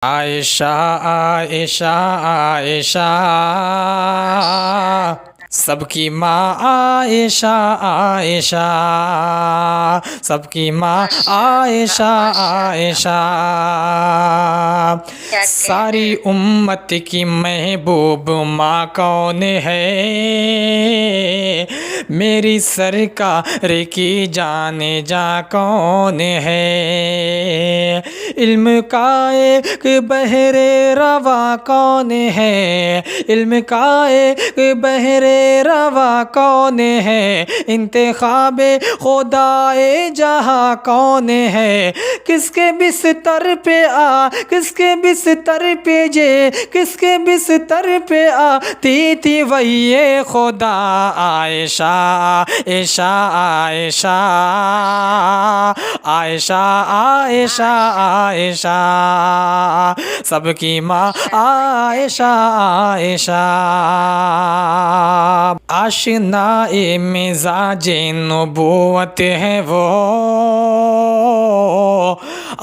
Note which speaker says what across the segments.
Speaker 1: आयशा आयशा आयशा सबकी माँ आयशा आयशा सबकी माँ आयशा आयशा सारी उम्मत की महबूब माँ कौन है? मेरी सरकार की जाने जा कौन है? इल्म का एक बहरे रवा कौन है? इल्म का एक बहरे रवा कौन है? इंतखाबे खुदाए जहाँ कौन है? किसके बिस्तर पे किसके बिस्तर पे किसके बिस्तर पे आती थी वही खुदा? आयशा आयशा आयशा आयशा आयशा आयशा सबकी माँ आयशा आयशा आशनाए मिजाजे नबूवत है वो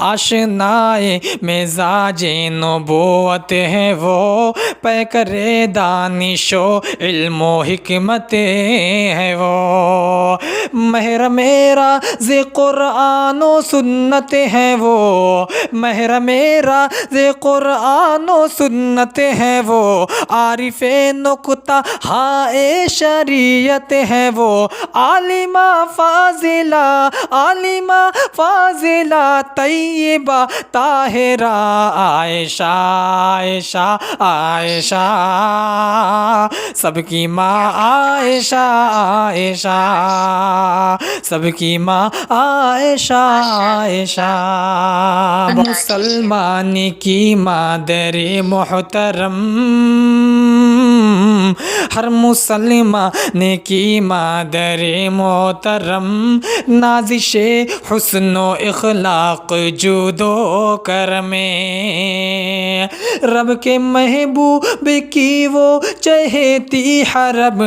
Speaker 1: आशनाए मिजाजे नबूवत है वो पैकरे दानिशो इल्मो हिकमत है वो महर मेरा ज़े कुरान व सुन्नत है वो महर मेरा ज़े कुरान व सुन्नत है वो आरिफ़े नुक्ता हाए शरीयत है वो आलिमा फाजिला तैयबा ताहिरा आयशा आयशा आयशा सबकी माँ आयशा आयशा सबकी माँ आयशा आयशा मुसलमान की मादरे मोहतरम हर मुसलमान की मादरे मोहतरम नाजिशे हुस्नो इखलाक जुदो करमे रब के महबूब की वो चहेती हरम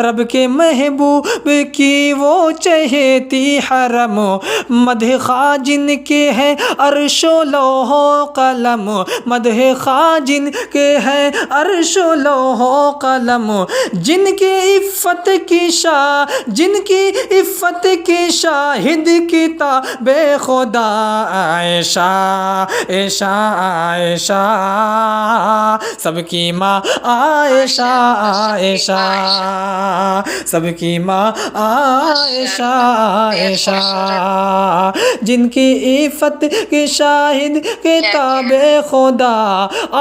Speaker 1: रब के महबूब की वो चहेती हरम मदह खाजिन के है अर्शो लोहो कलम मदह खाजिन के है अर्शो लोहो कलम जिनकी इफ़्फ़त की शाहिद किताबे खुदा आयशा आयशा आयशा सबकी माँ आयशा आयशा सबकी माँ आयशा आयशा जिनकी इफ़्फ़त की शाहिद किताबे खुदा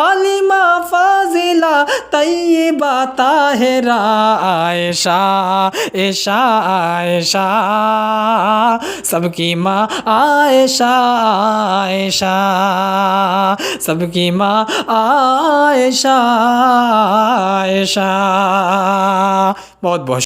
Speaker 1: आलिमा फाजिला तैयबा ताहिरा आयशा आयशा आयशा सबकी माँ आयशा आयशा सबकी माँ आयशा आयशा बहुत बहुत